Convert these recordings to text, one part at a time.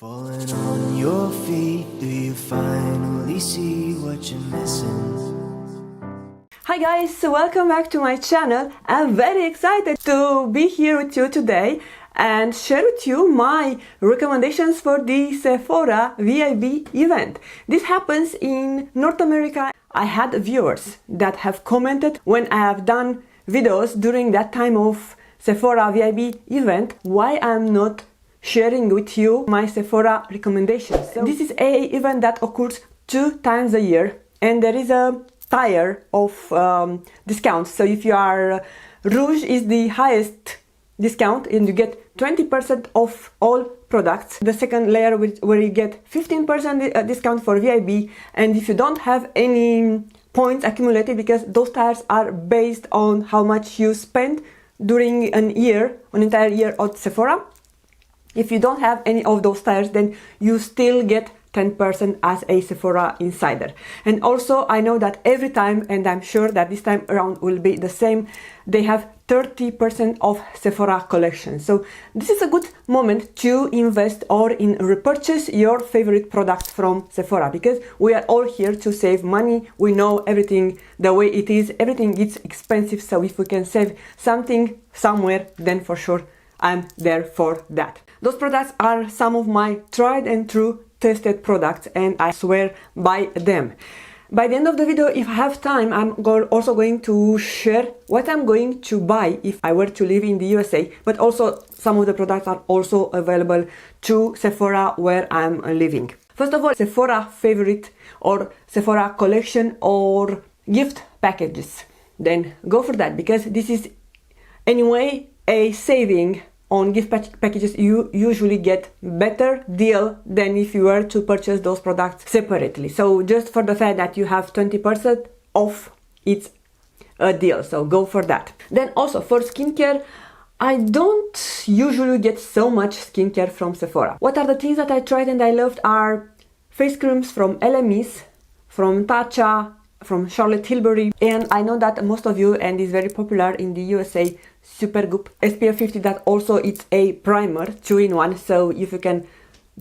Falling on your feet, do you finally see what you're missing? Hi guys, welcome back to my channel. I'm very excited to be here with you today and share with you my recommendations for the Sephora VIB event. This happens in North America. I had viewers that have commented when I have done videos during that time of Sephora VIB event why I'm not sharing with you my Sephora recommendations. So this is a event that occurs 2 times a year and there is a tier of discounts. So if you are Rouge is the highest discount and you get 20% off all products. The second layer where you get 15% discount for VIB, and if you don't have any points accumulated, because those tiers are based on how much you spend during an entire year at Sephora. If you don't have any of those tiers, then you still get 10% as a Sephora insider. And also I know that every time, and I'm sure that this time around will be the same, they have 30% off Sephora collection. So this is a good moment to invest or in repurchase your favorite products from Sephora, because we are all here to save money. We know everything the way it is, everything is expensive, so if we can save something somewhere, then for sure I'm there for that. Those products are some of my tried and true tested products and I swear by them. By the end of the video, if I have time, I'm also going to share what I'm going to buy if I were to live in the USA, but also some of the products are also available to Sephora where I'm living. First of all, Sephora favorite or Sephora collection or gift packages. Then go for that, because this is anyway a saving. On gift packages, you usually get better deal than if you were to purchase those products separately. So just for the fact that you have 20% off, it's a deal. So go for that. Then also for skincare, I don't usually get so much skincare from Sephora. What are the things that I tried and I loved are face creams from LMEs, from Tatcha, from Charlotte Tilbury, and I know that most of you, and is very popular in the USA, Supergoop SPF 50, that also it's a primer 2-in-1. So if you can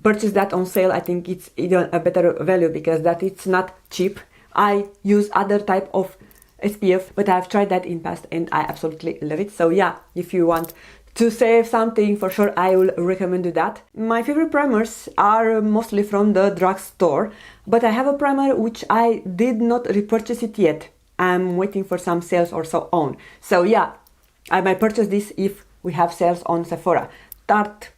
purchase that on sale, I think it's even a better value because that it's not cheap. I use other type of SPF, but I've tried that in past and I absolutely love it. So yeah, if you want to save something, for sure I will recommend you that. My favorite primers are mostly from the drugstore, but I have a primer which I did not repurchase it yet. I'm waiting for some sales or so on. So yeah, I might purchase this if we have sales on Sephora. Tarte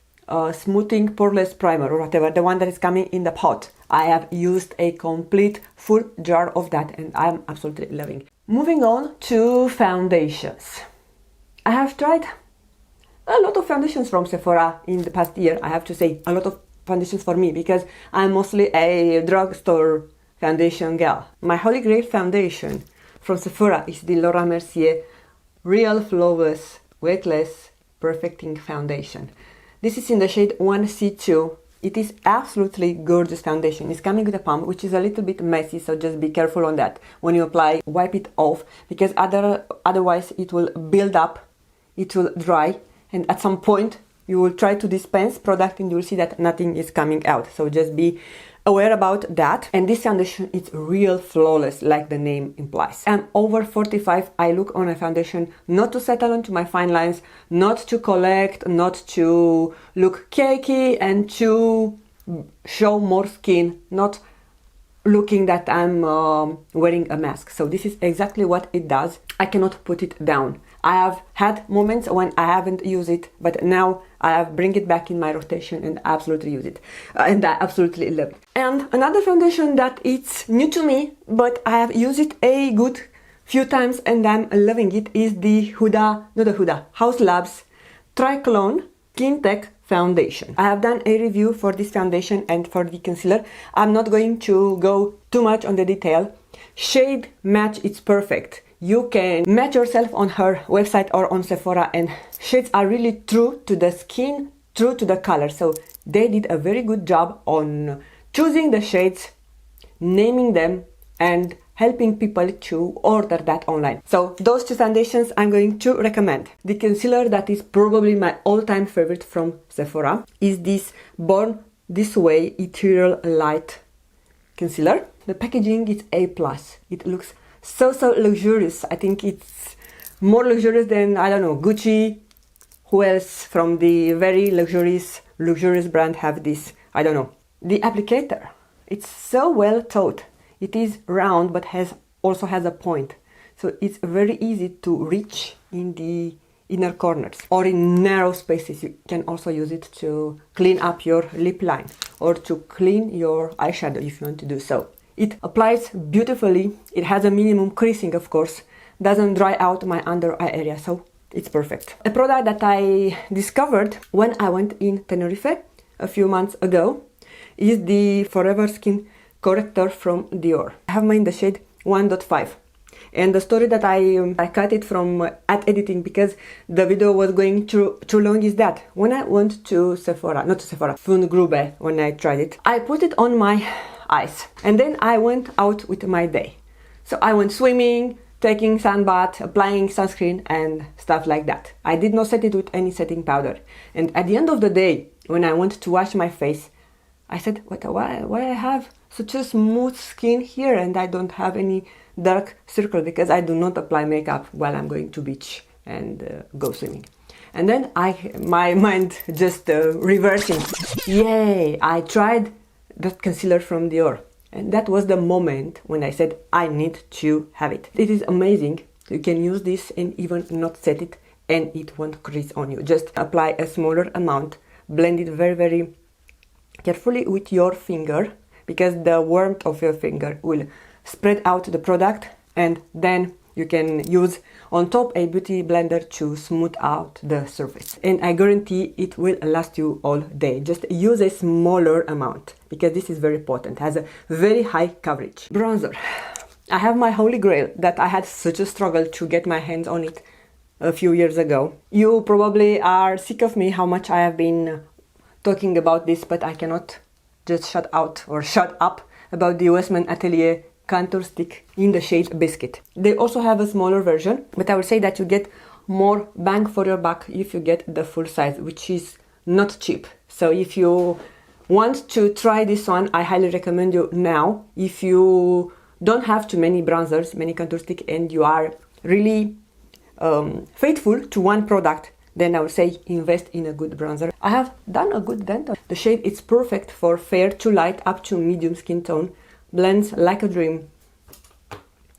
Smoothing Poreless Primer or whatever, the one that is coming in the pot. I have used a complete full jar of that and I'm absolutely loving it. Moving on to foundations. I have tried a lot of foundations from Sephora in the past year. I have to say, a lot of foundations for me because I'm mostly a drugstore foundation gal. My holy grail foundation from Sephora is the Laura Mercier Real Flawless Weightless Perfecting Foundation. This is in the shade 1C2. It is absolutely gorgeous foundation. It's coming with a pump, which is a little bit messy, so just be careful on that. When you apply, wipe it off, because otherwise it will build up, it will dry, and at some point you will try to dispense product and you will see that nothing is coming out. So just be aware about that. And this foundation is real flawless, like the name implies. I'm over 45. I look on a foundation not to settle into my fine lines, not to collect, not to look cakey and to show more skin, not looking that I'm wearing a mask. So this is exactly what it does. I cannot put it down. I have had moments when I haven't used it, but now I have bring it back in my rotation and absolutely use it. And I absolutely love it. And another foundation that it's new to me, but I have used it a good few times and I'm loving it, is the HAUS Labs Triclone Skin Tech Foundation. I have done a review for this foundation and for the concealer. I'm not going to go too much on the detail. Shade match, it's perfect. You can match yourself on her website or on Sephora, and shades are really true to the skin, true to the color. So they did a very good job on choosing the shades, naming them, and helping people to order that online. So those 2 foundations I'm going to recommend. The concealer that is probably my all-time favorite from Sephora is this Born this way ethereal light concealer. The packaging is A+. It looks so luxurious. I think it's more luxurious than, I don't know, Gucci. Who else from the very luxurious brand have this? I don't know. The applicator, it's so well thought. It is round but also has a point. So it's very easy to reach in the inner corners or in narrow spaces. You can also use it to clean up your lip line or to clean your eyeshadow if you want to do so. It applies beautifully. It has a minimum creasing, of course. Doesn't dry out my under eye area, so it's perfect. A product that I discovered when I went in Tenerife a few months ago is the Forever Skin Corrector from Dior. I have mine in the shade 1.5. And the story that I cut it from at editing because the video was going too long is that when I went to Sephora, not to Sephora, Fun Grube, when I tried it, I put it on my eyes and then I went out with my day. So I went swimming, taking sun bath, applying sunscreen and stuff like that. I did not set it with any setting powder. And at the end of the day, when I went to wash my face, I said, why I have such a smooth skin here and I don't have any dark circle because I do not apply makeup while I'm going to beach and go swimming. And then my mind just reversing. Yay! I tried that concealer from Dior. And that was the moment when I said, I need to have it. It is amazing. You can use this and even not set it and it won't crease on you. Just apply a smaller amount. Blend it very carefully with your finger because the warmth of your finger will spread out the product and then you can use on top a beauty blender to smooth out the surface. And I guarantee it will last you all day. Just use a smaller amount because this is very important. It has a very high coverage. Bronzer. I have my holy grail that I had such a struggle to get my hands on it a few years ago. You probably are sick of me how much I have been talking about this, but I cannot just shut up about the Westman Atelier contour stick in the shade Biscuit. They also have a smaller version, but I would say that you get more bang for your buck if you get the full size, which is not cheap. So if you want to try this one, I highly recommend you now. If you don't have too many bronzers, many contour stick, and you are really faithful to one product, then I would say invest in a good bronzer. I have done a good dental. The shade is perfect for fair to light up to medium skin tone. Blends like a dream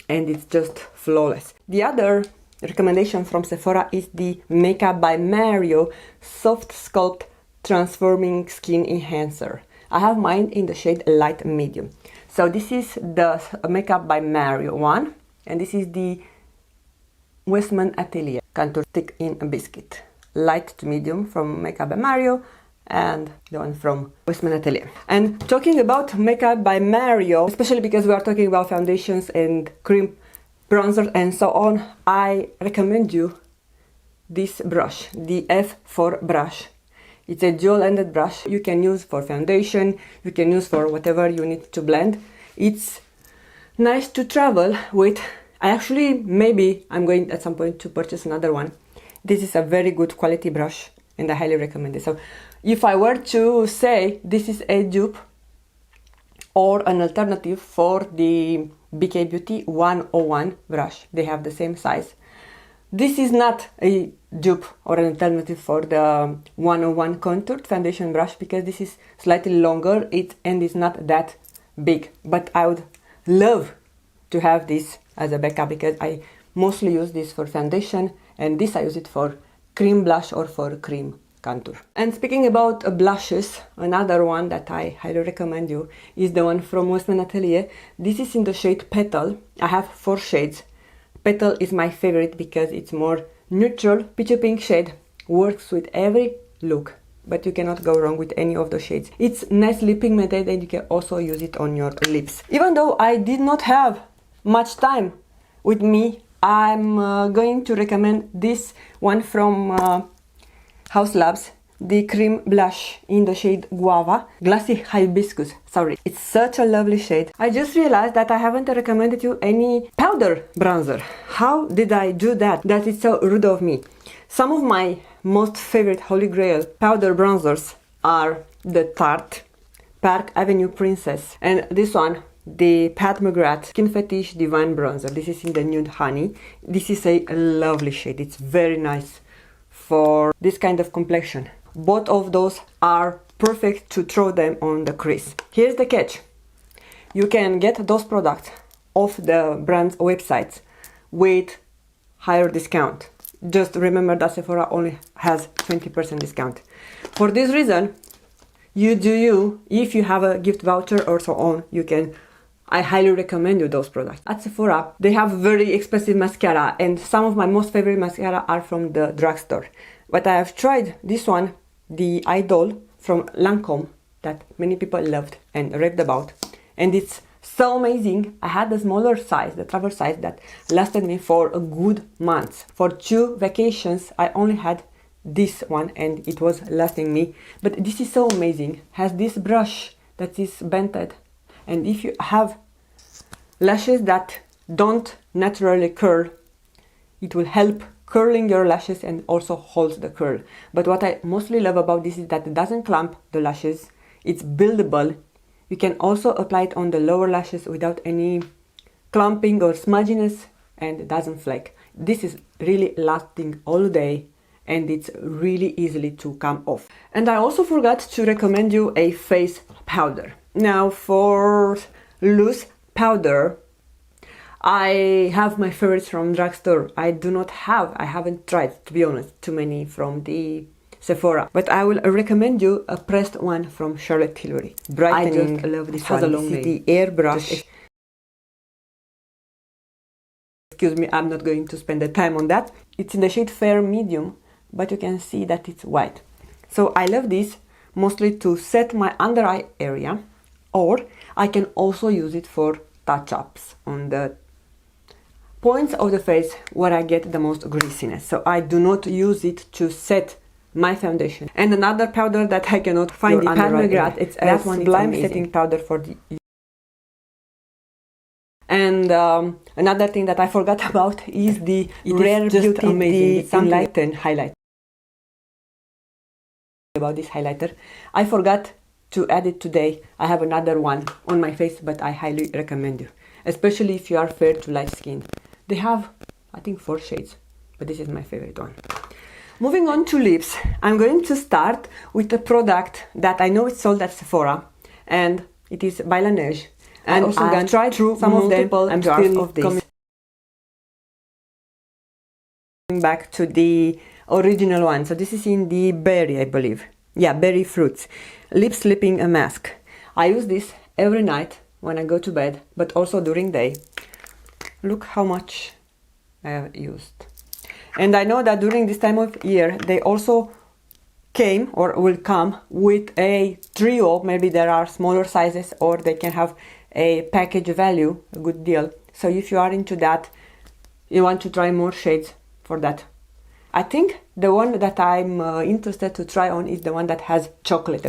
and it's just flawless. The other recommendation from Sephora is the Makeup by Mario Soft Sculpt Transforming Skin Enhancer. I have mine in the shade light medium. So this is the Makeup by Mario one and this is the Westman Atelier contour stick in a biscuit. Light to medium from Makeup by Mario and the one from Westman Atelier. And talking about Makeup by Mario, especially because we are talking about foundations and cream bronzer and so on, I recommend you this brush, the F4 brush. It's a dual-ended brush you can use for foundation, you can use for whatever you need to blend. It's nice to travel with. Maybe I'm going at some point to purchase another one. This is a very good quality brush and I highly recommend it. So if I were to say this is a dupe or an alternative for the BK Beauty 101 brush, they have the same size. This is not a dupe or an alternative for the 101 contoured foundation brush because this is slightly longer and it's not that big. But I would love to have this as a backup because I mostly use this for foundation and this I use it for cream blush or for cream contour. And speaking about blushes, another one that I highly recommend you is the one from Westman Atelier. This is in the shade Petal. I have 4 shades. Petal is my favorite because it's more neutral, peachy pink shade, works with every look, but you cannot go wrong with any of the shades. It's nicely pigmented and you can also use it on your lips. Even though I did not have much time with me, I'm going to recommend this one from HAUS Labs, the cream blush in the shade Guava, Glassy Hibiscus, sorry. It's such a lovely shade. I just realized that I haven't recommended you any powder bronzer. How did I do that? That is so rude of me. Some of my most favorite holy grail powder bronzers are the Tarte Park Avenue Princess. And this one, the Pat McGrath Skin Fetish Divine Bronzer. This is in the nude honey. This is a lovely shade. It's very nice for this kind of complexion. Both of those are perfect to throw them on the crease. Here's the catch. You can get those products off the brand's websites with higher discount. Just remember that Sephora only has 20% discount. For this reason, you do you. If you have a gift voucher or so on, I highly recommend you those products. At Sephora, they have very expensive mascara, and some of my most favorite mascara are from the drugstore. But I have tried this one, the Idol from Lancome, that many people loved and raved about, and it's so amazing. I had the smaller size, the travel size, that lasted me for a good month. For 2 vacations, I only had this one and it was lasting me. But this is so amazing. Has this brush that is bented, and if you have lashes that don't naturally curl, it will help curling your lashes and also holds the curl. But what I mostly love about this is that it doesn't clump the lashes. It's buildable. You can also apply it on the lower lashes without any clumping or smudginess, and it doesn't flake. This is really lasting all day and it's really easily to come off. And I also forgot to recommend you a face powder. Now for loose powder, I have my favorites from drugstore. I haven't tried, to be honest, too many from the Sephora, but I will recommend you a pressed one from Charlotte Tilbury. Brightening. I just love this one. Has a long name. The airbrush. Excuse me, I'm not going to spend the time on that. It's in the shade Fair Medium, but you can see that it's white. So I love this mostly to set my under eye area, or I can also use it for touch-ups on the points of the face where I get the most greasiness. So I do not use it to set my foundation. And another powder that I cannot find in Pat McGrath, it's a sublime setting powder for the... And another thing that I forgot about is the Rare Beauty the Enlighten highlight. About this highlighter, I forgot to add it today. I have another one on my face, but I highly recommend you, especially if you are fair to light skin. They have, I think, 4 shades, but this is my favorite one. Moving on to lips, I'm going to start with a product that I know it's sold at Sephora, and it is by Laneige. And I've tried through some of them. I'm still of this. Coming back to the original one. So this is in the berry, I believe. Yeah, berry fruits. Lip Slipping Mask. I use this every night when I go to bed, but also during day. Look how much I have used. And I know that during this time of year, they also came or will come with a trio. Maybe there are smaller sizes, or they can have a package value, a good deal. So if you are into that, you want to try more shades for that. I think the one that I'm interested to try on is the one that has chocolate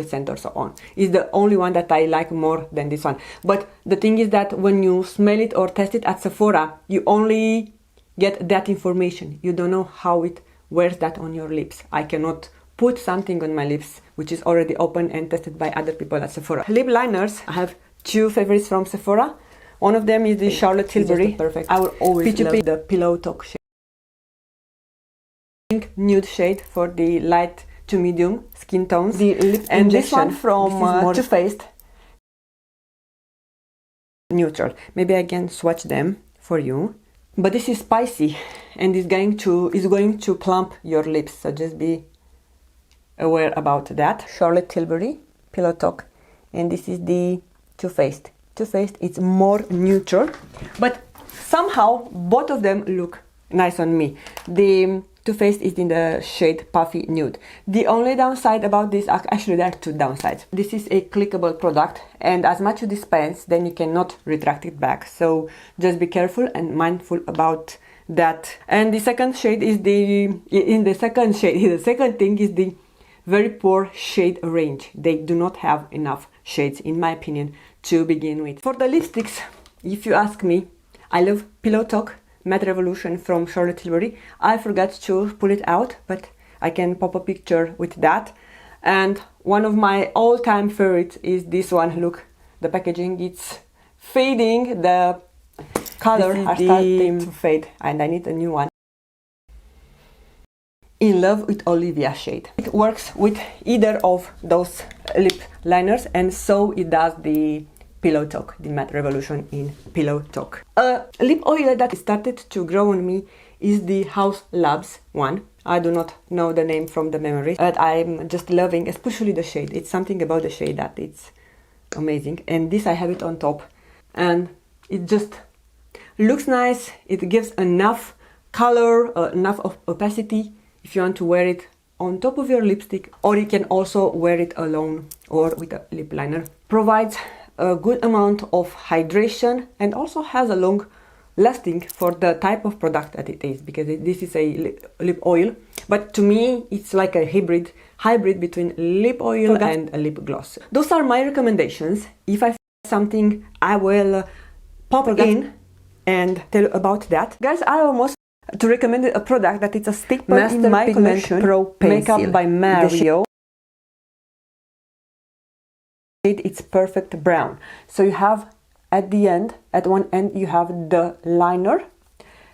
scent or so on. It's the only one that I like more than this one. But the thing is that when you smell it or test it at Sephora, you only get that information. You don't know how it wears that on your lips. I cannot put something on my lips which is already open and tested by other people at Sephora. Lip liners, I have 2 favorites from Sephora. One of them is the Charlotte Tilbury. Perfect. I will always love the Pillow Talk shade. Pink nude shade for the light to medium skin tones. The lip and this one from Too Faced. Neutral. Maybe I can swatch them for you. But this is spicy and is going to plump your lips, so just be aware about that. Charlotte Tilbury Pillow Talk, and this is the Too Faced. Too Faced, it's more neutral, but somehow both of them look nice on me. The Too Faced is in the shade Puffy Nude. The only downside about this, actually there are 2 downsides. This is a clickable product, and as much you dispense, then you cannot retract it back. So just be careful and mindful about that. And the second shade is the second thing is the very poor shade range. They do not have enough shades, in my opinion, to begin with. For the lipsticks, if you ask me, I love Pillow Talk Matte Revolution from Charlotte Tilbury. I forgot to pull it out, but I can pop a picture with that. And one of my all-time favorites is this one. Look, the packaging, it's fading, the color are starting to fade, and I need a new one. In love with Olivia shade. It works with either of those lip liners, and so it does the Pillow Talk, the matte revolution in Pillow Talk. A lip oil that started to grow on me is the HAUS Labs one. I do not know the name from the memory, but I'm just loving, especially the shade. It's something about the shade that it's amazing. And this, I have it on top, and it just looks nice. It gives enough color, enough of opacity if you want to wear it on top of your lipstick, or you can also wear it alone or with a lip liner. Provides a good amount of hydration and also has a long lasting for the type of product that it is, because this is a lip oil, but to me it's like a hybrid between lip oil and a lip gloss. Those are my recommendations. If I find something, I will pop in and tell you about that. Guys, I almost to recommend a product that it's a staple in my collection, Pro Pencil. Makeup by Mario. It's perfect brown. So you have at the end, at one end you have the liner,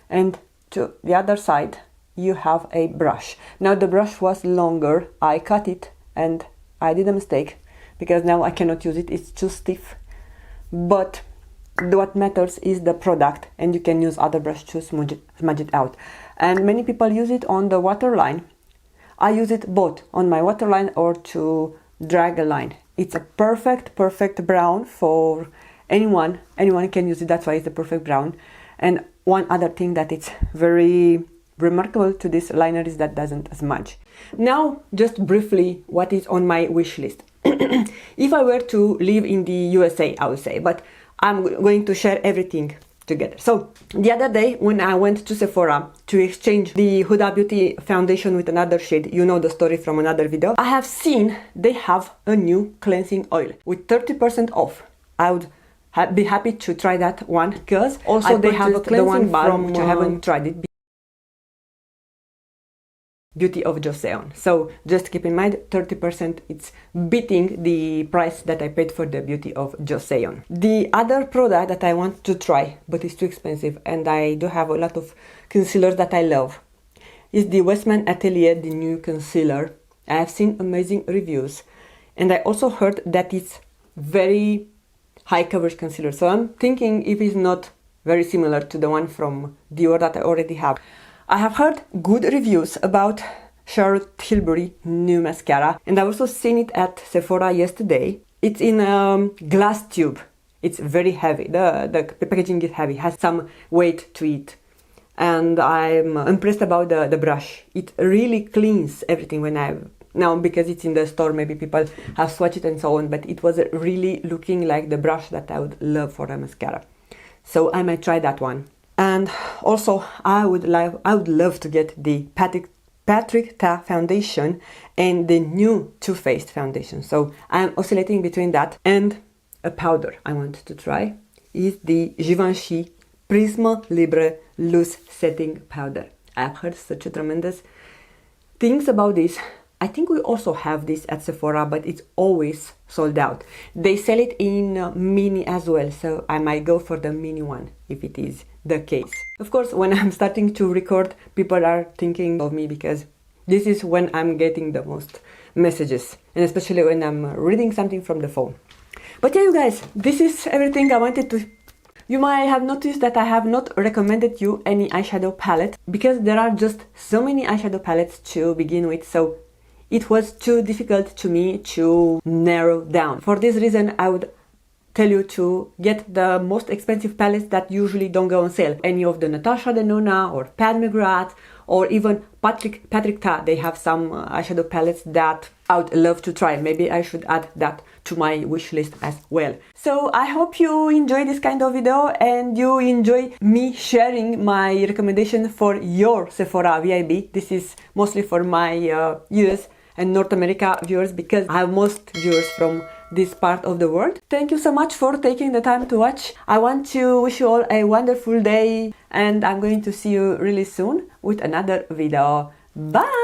and to the other side you have a brush. Now the brush was longer, I cut it and I did a mistake because now I cannot use it, it's too stiff. But what matters is the product, and you can use other brush to smudge it out. And many people use it on the waterline. I use it both on my waterline or to drag a line. It's a perfect brown for anyone can use it. That's why it's the perfect brown. And one other thing that it's very remarkable to this liner is that doesn't smudge. Now just briefly what is on my wish list. If I were to live in the USA, I would say, but I'm going to share everything together. So the other day when I went to Sephora to exchange the Huda Beauty foundation with another shade, you know the story from another video, I have seen they have a new cleansing oil with 30% off. I would be happy to try that one, because also they have a cleansing balm which I haven't tried it. Beauty of Joseon. So just keep in mind 30%, it's beating the price that I paid for the Beauty of Joseon. The other product that I want to try, but it's too expensive, and I do have a lot of concealers that I love, is the Westman Atelier, the new concealer. I have seen amazing reviews, and I also heard that it's very high coverage concealer. So I'm thinking if it's not very similar to the one from Dior that I already have. I have heard good reviews about Charlotte Tilbury new mascara, and I've also seen it at Sephora yesterday. It's in a glass tube. It's very heavy. The packaging is heavy, has some weight to it. And I'm impressed about the brush. It really cleans everything now because it's in the store, maybe people have swatched it and so on, but it was really looking like the brush that I would love for a mascara. So I might try that one. And also I would love to get the Patrick Ta foundation and the new Too Faced foundation. So I'm oscillating between that, and a powder I want to try is the Givenchy Prisma Libre Loose Setting Powder. I've heard such a tremendous things about this. I think we also have this at Sephora, but it's always sold out. They sell it in mini as well, so I might go for the mini one if it is the case. Of course, when I'm starting to record, people are thinking of me because this is when I'm getting the most messages, and especially when I'm reading something from the phone. But yeah, you guys, this is everything I wanted to. You might have noticed that I have not recommended you any eyeshadow palette because there are just so many eyeshadow palettes to begin with, so it was too difficult to me to narrow down. For this reason, I would tell you to get the most expensive palettes that usually don't go on sale. Any of the Natasha Denona or Pat McGrath or even Patrick Ta, they have some eyeshadow palettes that I would love to try. Maybe I should add that to my wish list as well. So I hope you enjoy this kind of video and you enjoy me sharing my recommendation for your Sephora VIB. This is mostly for my US and North America viewers because I have most viewers from this part of the world. Thank you so much for taking the time to watch. I want to wish you all a wonderful day, and I'm going to see you really soon with another video. Bye!